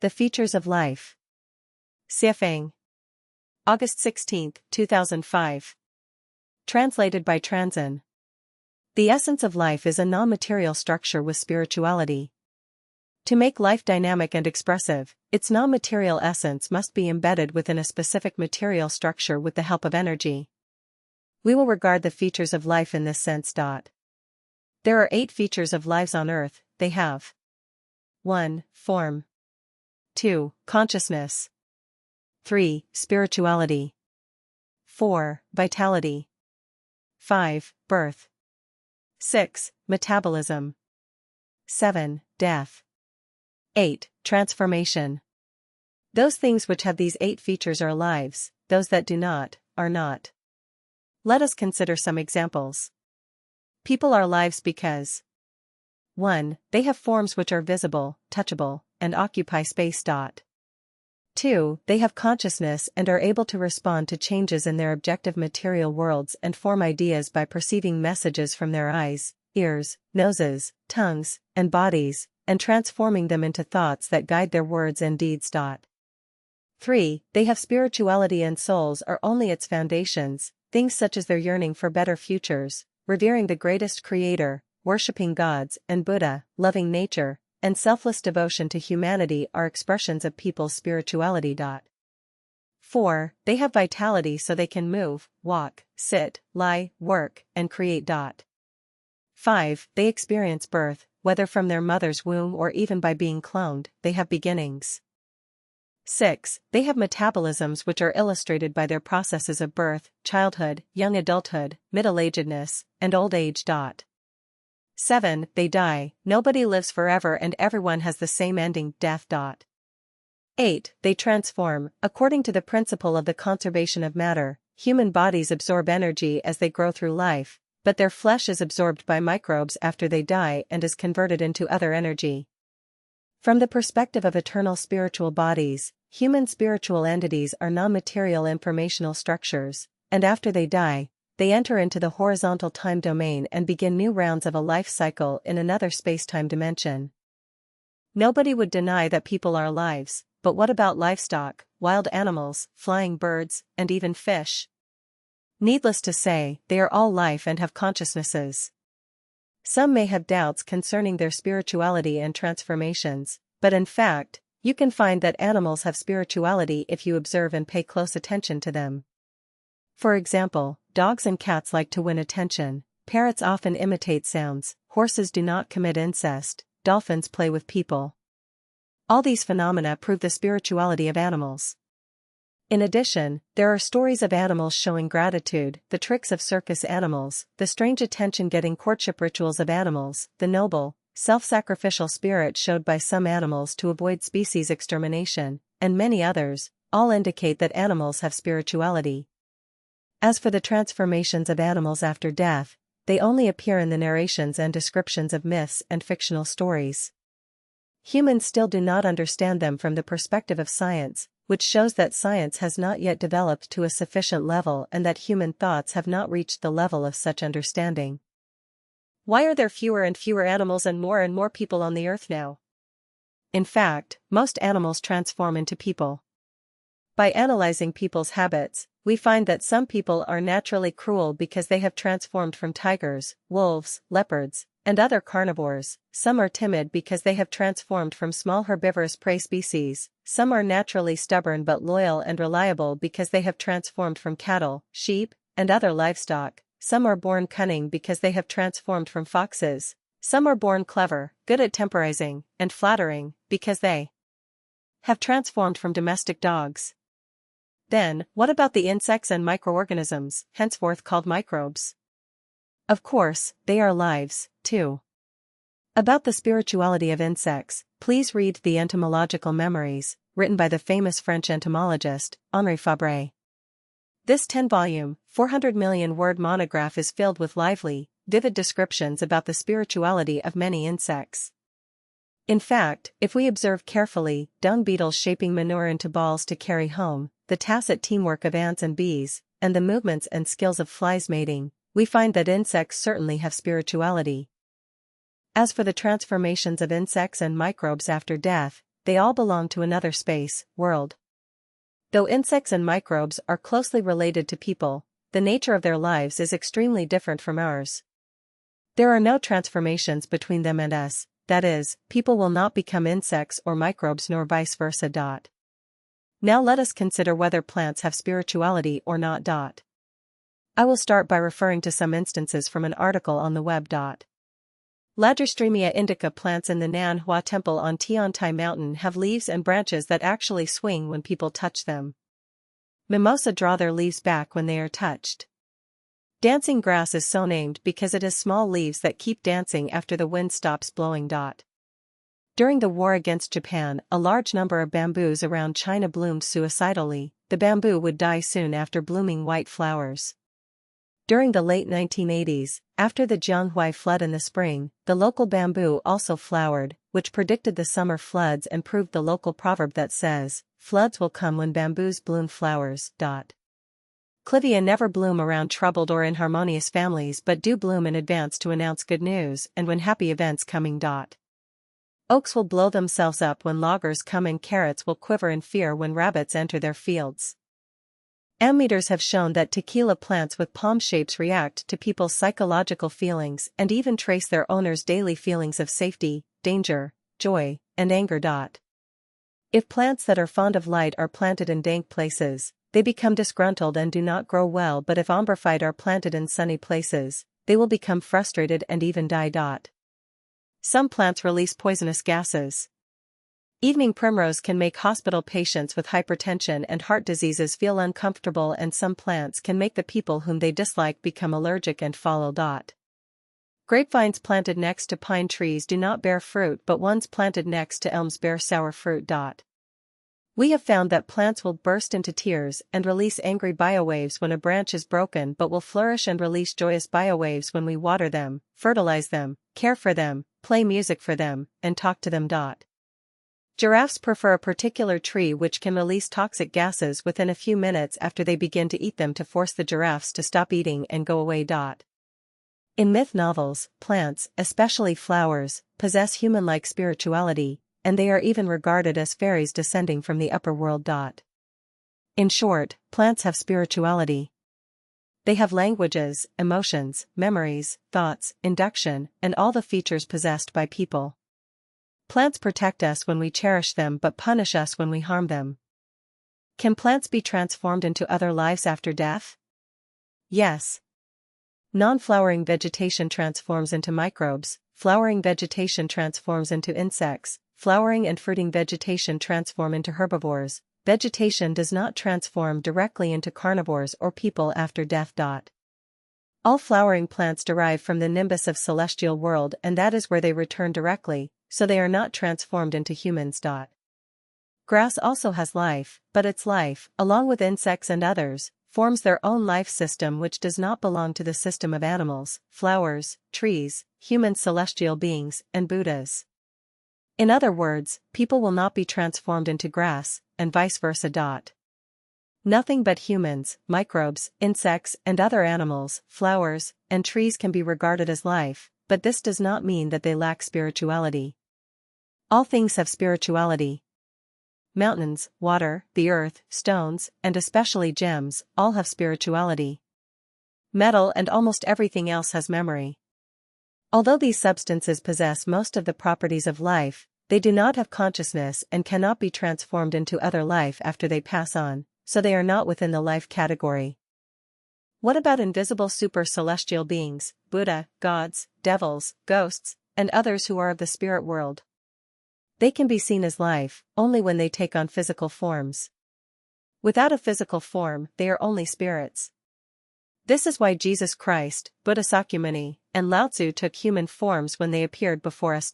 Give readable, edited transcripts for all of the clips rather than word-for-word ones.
The Features of Life. Siafeng. August 16, 2005. Translated by Transin. The essence of life is a non-material structure with spirituality. To make life dynamic and expressive, its non-material essence must be embedded within a specific material structure with the help of energy. We will regard the features of life in this sense. There are 8 features of lives on Earth. They have 1. Form. 2. Consciousness. 3. Spirituality. 4. Vitality. 5. Birth. 6. Metabolism. 7. Death. 8. Transformation. Those things which have these 8 features are lives, those that do not, are not. Let us consider some examples. People are lives because 1. They have forms which are visible, touchable, and occupy space. 2. They have consciousness and are able to respond to changes in their objective material worlds and form ideas by perceiving messages from their eyes, ears, noses, tongues, and bodies, and transforming them into thoughts that guide their words and deeds. 3. They have spirituality and souls are only its foundations, things such as their yearning for better futures, revering the greatest creator, worshipping gods and Buddha, loving nature, and selfless devotion to humanity are expressions of people's spirituality. 4. They have vitality so they can move, walk, sit, lie, work, and create. 5. They experience birth, whether from their mother's womb or even by being cloned, they have beginnings. 6. They have metabolisms which are illustrated by their processes of birth, childhood, young adulthood, middle-agedness, and old age. 7. They die, nobody lives forever and everyone has the same ending, death. 8. They transform, according to the principle of the conservation of matter, human bodies absorb energy as they grow through life, but their flesh is absorbed by microbes after they die and is converted into other energy. From the perspective of eternal spiritual bodies, human spiritual entities are non-material informational structures, and after they die, they enter into the horizontal time domain and begin new rounds of a life cycle in another space-time dimension. Nobody would deny that people are lives, but what about livestock, wild animals, flying birds, and even fish? Needless to say, they are all life and have consciousnesses. Some may have doubts concerning their spirituality and transformations, but in fact, you can find that animals have spirituality if you observe and pay close attention to them. For example, dogs and cats like to win attention, parrots often imitate sounds, horses do not commit incest, dolphins play with people. All these phenomena prove the spirituality of animals. In addition, there are stories of animals showing gratitude, the tricks of circus animals, the strange attention-getting courtship rituals of animals, the noble, self-sacrificial spirit showed by some animals to avoid species extermination, and many others, all indicate that animals have spirituality. As for the transformations of animals after death, they only appear in the narrations and descriptions of myths and fictional stories. Humans still do not understand them from the perspective of science, which shows that science has not yet developed to a sufficient level and that human thoughts have not reached the level of such understanding. Why are there fewer and fewer animals and more people on the earth now? In fact, most animals transform into people. By analyzing people's habits, we find that some people are naturally cruel because they have transformed from tigers, wolves, leopards, and other carnivores. Some are timid because they have transformed from small herbivorous prey species. Some are naturally stubborn but loyal and reliable because they have transformed from cattle, sheep, and other livestock. Some are born cunning because they have transformed from foxes. Some are born clever, good at temporizing, and flattering, because they have transformed from domestic dogs. Then, what about the insects and microorganisms, henceforth called microbes? Of course, they are lives, too. About the spirituality of insects, please read The Entomological Memories, written by the famous French entomologist, Henri Fabre. This 10-volume, 400-million-word monograph is filled with lively, vivid descriptions about the spirituality of many insects. In fact, if we observe carefully, dung beetles shaping manure into balls to carry home, the tacit teamwork of ants and bees, and the movements and skills of flies mating, we find that insects certainly have spirituality. As for the transformations of insects and microbes after death, they all belong to another space, world. Though insects and microbes are closely related to people, the nature of their lives is extremely different from ours. There are no transformations between them and us, that is, people will not become insects or microbes nor vice versa. Now let us consider whether plants have spirituality or not. I will start by referring to some instances from an article on the web. Lagerstroemia indica plants in the Nan Hua Temple on Tiantai Mountain have leaves and branches that actually swing when people touch them. Mimosa draw their leaves back when they are touched. Dancing grass is so named because it has small leaves that keep dancing after the wind stops blowing. During the war against Japan, a large number of bamboos around China bloomed suicidally. The bamboo would die soon after blooming white flowers. During the late 1980s, after the Jianghuai flood in the spring, the local bamboo also flowered, which predicted the summer floods and proved the local proverb that says, "Floods will come when bamboos bloom flowers." Clivia never bloom around troubled or inharmonious families but do bloom in advance to announce good news and when happy events coming. Oaks will blow themselves up when loggers come and carrots will quiver in fear when rabbits enter their fields. Ammeters have shown that tequila plants with palm shapes react to people's psychological feelings and even trace their owners' daily feelings of safety, danger, joy, and anger. If plants that are fond of light are planted in dank places, they become disgruntled and do not grow well, but if ombrophyte are planted in sunny places, they will become frustrated and even die. Some plants release poisonous gases. Evening primrose can make hospital patients with hypertension and heart diseases feel uncomfortable, and some plants can make the people whom they dislike become allergic and follow. Grapevines planted next to pine trees do not bear fruit, but ones planted next to elms bear sour fruit. We have found that plants will burst into tears and release angry biowaves when a branch is broken, but will flourish and release joyous biowaves when we water them, fertilize them, care for them, play music for them, and talk to them. Giraffes prefer a particular tree which can release toxic gases within a few minutes after they begin to eat them to force the giraffes to stop eating and go away. In myth novels, plants, especially flowers, possess human-like spirituality, and they are even regarded as fairies descending from the upper world. In short, plants have spirituality. They have languages, emotions, memories, thoughts, induction, and all the features possessed by people. Plants protect us when we cherish them but punish us when we harm them. Can plants be transformed into other lives after death? Yes. Non-flowering vegetation transforms into microbes, flowering vegetation transforms into insects, flowering and fruiting vegetation transform into herbivores. Vegetation does not transform directly into carnivores or people after death. All flowering plants derive from the nimbus of celestial world, and that is where they return directly, so they are not transformed into humans. Grass also has life, but its life, along with insects and others, forms their own life system which does not belong to the system of animals, flowers, trees, human celestial beings, and Buddhas. In other words, people will not be transformed into grass, and vice versa. Nothing but humans, microbes, insects, and other animals, flowers, and trees can be regarded as life, but this does not mean that they lack spirituality. All things have spirituality. Mountains, water, the earth, stones, and especially gems, all have spirituality. Metal and almost everything else has memory. Although these substances possess most of the properties of life, they do not have consciousness and cannot be transformed into other life after they pass on, so they are not within the life category. What about invisible super-celestial beings, Buddha, gods, devils, ghosts, and others who are of the spirit world? They can be seen as life, only when they take on physical forms. Without a physical form, they are only spirits. This is why Jesus Christ, Buddha Sakyamuni, and Lao Tzu took human forms when they appeared before us.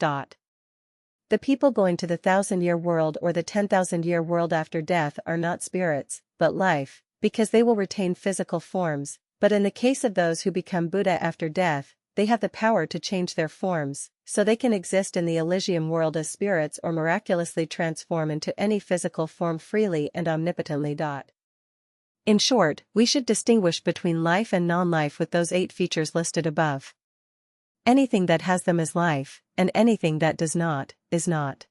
The people going to the 1,000-year world or the 10,000-year world after death are not spirits, but life, because they will retain physical forms, but in the case of those who become Buddha after death, they have the power to change their forms, so they can exist in the Elysium world as spirits or miraculously transform into any physical form freely and omnipotently. In short, we should distinguish between life and non-life with those 8 features listed above. Anything that has them is life, and anything that does not, is not.